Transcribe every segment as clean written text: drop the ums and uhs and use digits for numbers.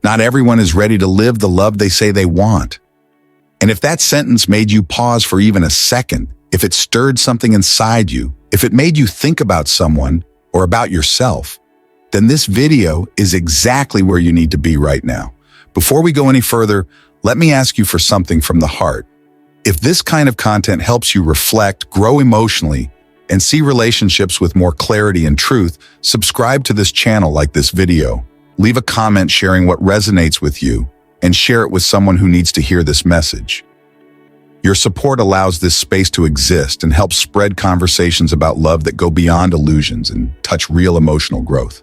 Not everyone is ready to live the love they say they want. And if that sentence made you pause for even a second, if it stirred something inside you, if it made you think about someone or about yourself, then this video is exactly where you need to be right now. Before we go any further, let me ask you for something from the heart. If this kind of content helps you reflect, grow emotionally, and see relationships with more clarity and truth, subscribe to this channel like this video. Leave a comment sharing what resonates with you, and share it with someone who needs to hear this message. Your support allows this space to exist and helps spread conversations about love that go beyond illusions and touch real emotional growth.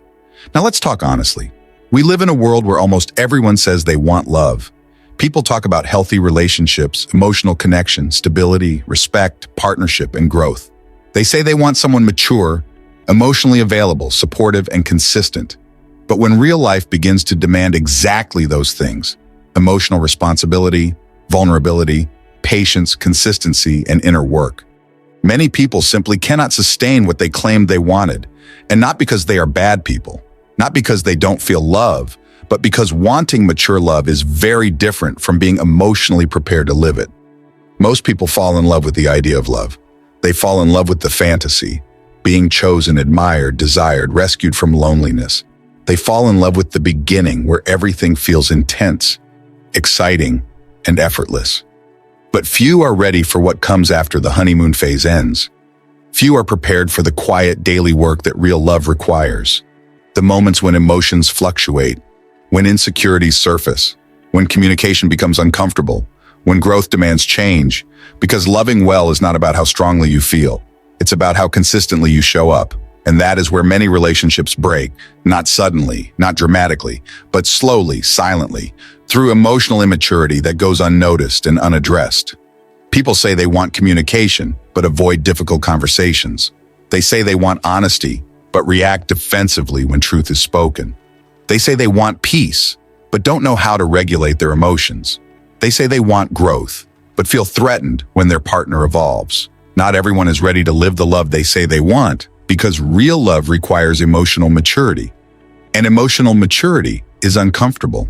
Now let's talk honestly. We live in a world where almost everyone says they want love. People talk about healthy relationships, emotional connection, stability, respect, partnership, and growth. They say they want someone mature, emotionally available, supportive, and consistent. But when real life begins to demand exactly those things, emotional responsibility, vulnerability, patience, consistency, and inner work, many people simply cannot sustain what they claimed they wanted, and not because they are bad people, not because they don't feel love, but because wanting mature love is very different from being emotionally prepared to live it. Most people fall in love with the idea of love. They fall in love with the fantasy, being chosen, admired, desired, rescued from loneliness. They fall in love with the beginning where everything feels intense, exciting, and effortless. But few are ready for what comes after the honeymoon phase ends. Few are prepared for the quiet daily work that real love requires. The moments when emotions fluctuate, when insecurities surface, when communication becomes uncomfortable, when growth demands change, because loving well is not about how strongly you feel. It's about how consistently you show up. And that is where many relationships break, not suddenly, not dramatically, but slowly, silently, through emotional immaturity that goes unnoticed and unaddressed. People say they want communication, but avoid difficult conversations. They say they want honesty, but react defensively when truth is spoken. They say they want peace, but don't know how to regulate their emotions. They say they want growth, but feel threatened when their partner evolves. Not everyone is ready to live the love they say they want, because real love requires emotional maturity, and emotional maturity is uncomfortable.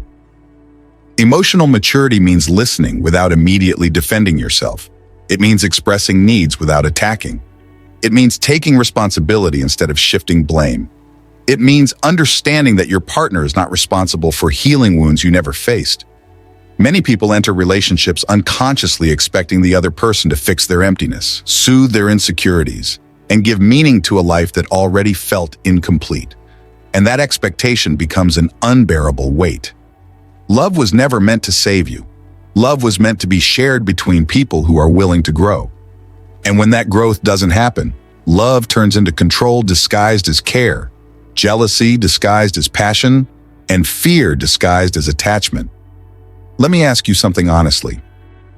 Emotional maturity means listening without immediately defending yourself. It means expressing needs without attacking. It means taking responsibility instead of shifting blame. It means understanding that your partner is not responsible for healing wounds you never faced. Many people enter relationships unconsciously expecting the other person to fix their emptiness, soothe their insecurities, and give meaning to a life that already felt incomplete. And that expectation becomes an unbearable weight. Love was never meant to save you. Love was meant to be shared between people who are willing to grow. And when that growth doesn't happen, love turns into control disguised as care, jealousy disguised as passion, and fear disguised as attachment. Let me ask you something honestly.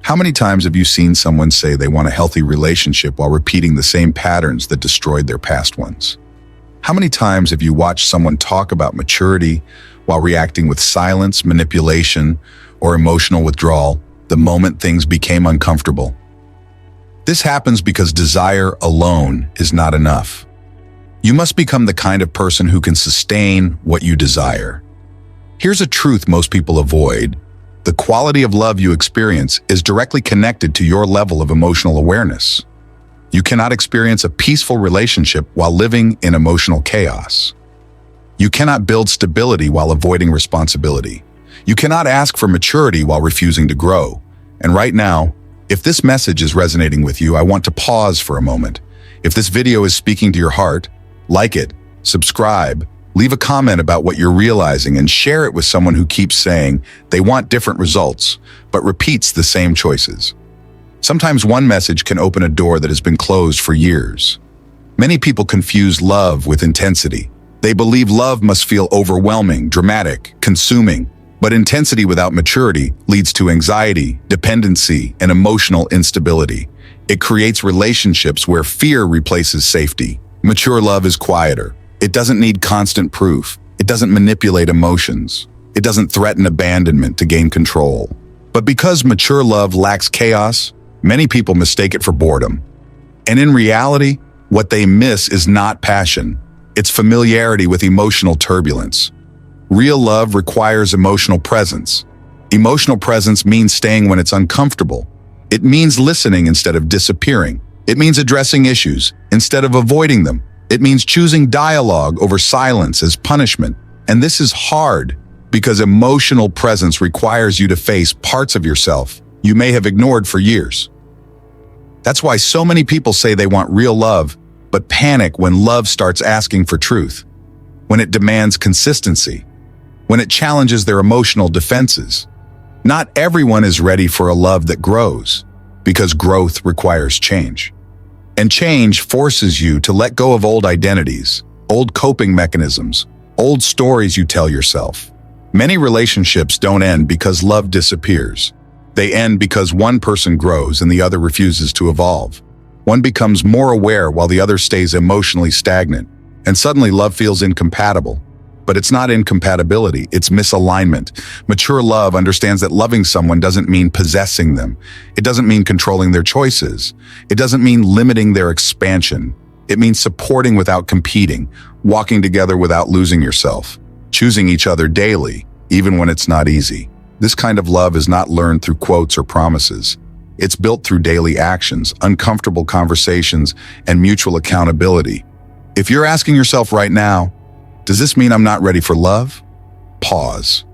How many times have you seen someone say they want a healthy relationship while repeating the same patterns that destroyed their past ones? How many times have you watched someone talk about maturity while reacting with silence, manipulation, or emotional withdrawal the moment things became uncomfortable? This happens because desire alone is not enough. You must become the kind of person who can sustain what you desire. Here's a truth most people avoid. The quality of love you experience is directly connected to your level of emotional awareness. You cannot experience a peaceful relationship while living in emotional chaos. You cannot build stability while avoiding responsibility. You cannot ask for maturity while refusing to grow. And right now, if this message is resonating with you, I want to pause for a moment. If this video is speaking to your heart, like it, subscribe, leave a comment about what you're realizing, and share it with someone who keeps saying they want different results, but repeats the same choices. Sometimes one message can open a door that has been closed for years. Many people confuse love with intensity. They believe love must feel overwhelming, dramatic, consuming, but intensity without maturity leads to anxiety, dependency, and emotional instability. It creates relationships where fear replaces safety. Mature love is quieter. It doesn't need constant proof. It doesn't manipulate emotions. It doesn't threaten abandonment to gain control. But because mature love lacks chaos, many people mistake it for boredom. And in reality, what they miss is not passion. It's familiarity with emotional turbulence. Real love requires emotional presence. Emotional presence means staying when it's uncomfortable. It means listening instead of disappearing. It means addressing issues instead of avoiding them. It means choosing dialogue over silence as punishment. And this is hard because emotional presence requires you to face parts of yourself you may have ignored for years. That's why so many people say they want real love, but panic when love starts asking for truth, when it demands consistency, when it challenges their emotional defenses. Not everyone is ready for a love that grows, because growth requires change. And change forces you to let go of old identities, old coping mechanisms, old stories you tell yourself. Many relationships don't end because love disappears. They end because one person grows and the other refuses to evolve. One becomes more aware while the other stays emotionally stagnant, and suddenly love feels incompatible. But it's not incompatibility, it's misalignment. Mature love understands that loving someone doesn't mean possessing them. It doesn't mean controlling their choices. It doesn't mean limiting their expansion. It means supporting without competing, walking together without losing yourself, choosing each other daily, even when it's not easy. This kind of love is not learned through quotes or promises. It's built through daily actions, uncomfortable conversations, and mutual accountability. If you're asking yourself right now, does this mean I'm not ready for love? Pause.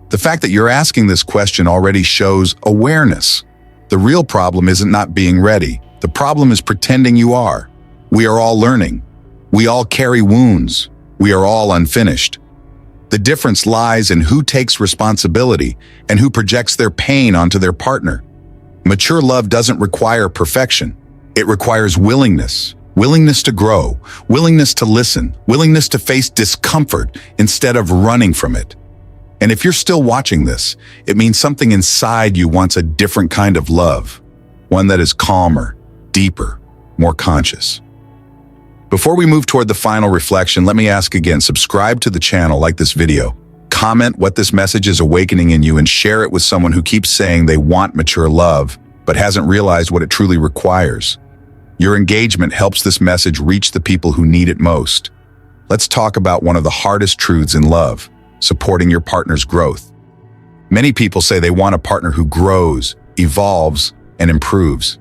The fact that you're asking this question already shows awareness. The real problem isn't not being ready. The problem is pretending you are. We are all learning. We all carry wounds. We are all unfinished. The difference lies in who takes responsibility and who projects their pain onto their partner. Mature love doesn't require perfection. It requires willingness. Willingness to grow, willingness to listen, willingness to face discomfort instead of running from it. And if you're still watching this, it means something inside you wants a different kind of love, one that is calmer, deeper, more conscious. Before we move toward the final reflection, let me ask again, subscribe to the channel, like this video, comment what this message is awakening in you, and share it with someone who keeps saying they want mature love, but hasn't realized what it truly requires. Your engagement helps this message reach the people who need it most. Let's talk about one of the hardest truths in love, supporting your partner's growth. Many people say they want a partner who grows, evolves, and improves.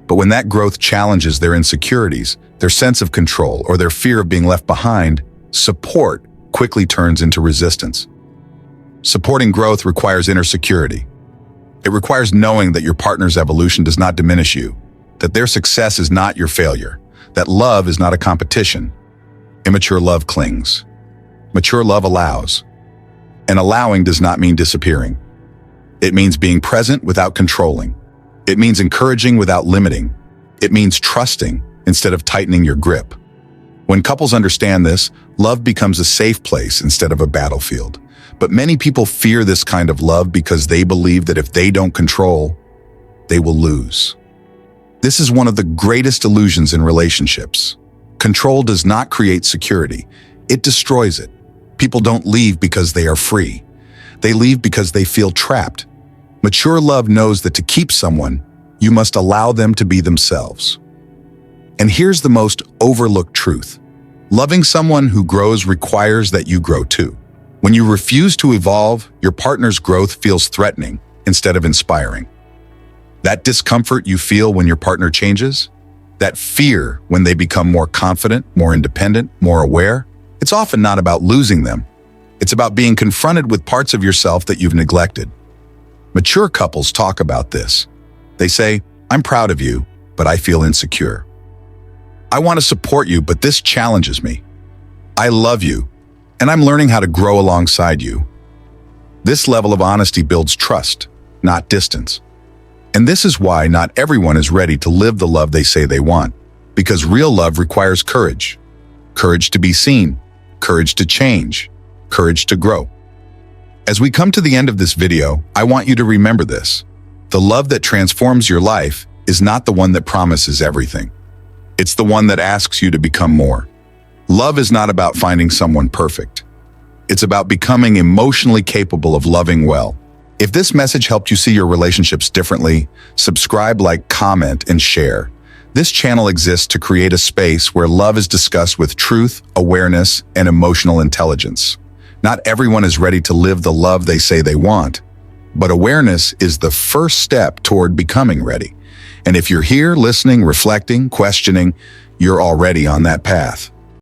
But when that growth challenges their insecurities, their sense of control, or their fear of being left behind, support quickly turns into resistance. Supporting growth requires inner security. It requires knowing that your partner's evolution does not diminish you, that their success is not your failure, that love is not a competition. Immature love clings. Mature love allows. And allowing does not mean disappearing. It means being present without controlling. It means encouraging without limiting. It means trusting instead of tightening your grip. When couples understand this, love becomes a safe place instead of a battlefield. But many people fear this kind of love because they believe that if they don't control, they will lose. This is one of the greatest illusions in relationships. Control does not create security. It destroys it. People don't leave because they are free. They leave because they feel trapped. Mature love knows that to keep someone, you must allow them to be themselves. And here's the most overlooked truth. Loving someone who grows requires that you grow too. When you refuse to evolve, your partner's growth feels threatening instead of inspiring. That discomfort you feel when your partner changes, that fear when they become more confident, more independent, more aware, it's often not about losing them. It's about being confronted with parts of yourself that you've neglected. Mature couples talk about this. They say, I'm proud of you, but I feel insecure. I want to support you, but this challenges me. I love you, and I'm learning how to grow alongside you. This level of honesty builds trust, not distance. And this is why not everyone is ready to live the love they say they want, because real love requires courage. Courage to be seen, courage to change, courage to grow. As we come to the end of this video, I want you to remember this. The love that transforms your life is not the one that promises everything. It's the one that asks you to become more. Love is not about finding someone perfect. It's about becoming emotionally capable of loving well. If this message helped you see your relationships differently, subscribe, like, comment, and share. This channel exists to create a space where love is discussed with truth, awareness, and emotional intelligence. Not everyone is ready to live the love they say they want, but awareness is the first step toward becoming ready. And if you're here listening, reflecting, questioning, you're already on that path.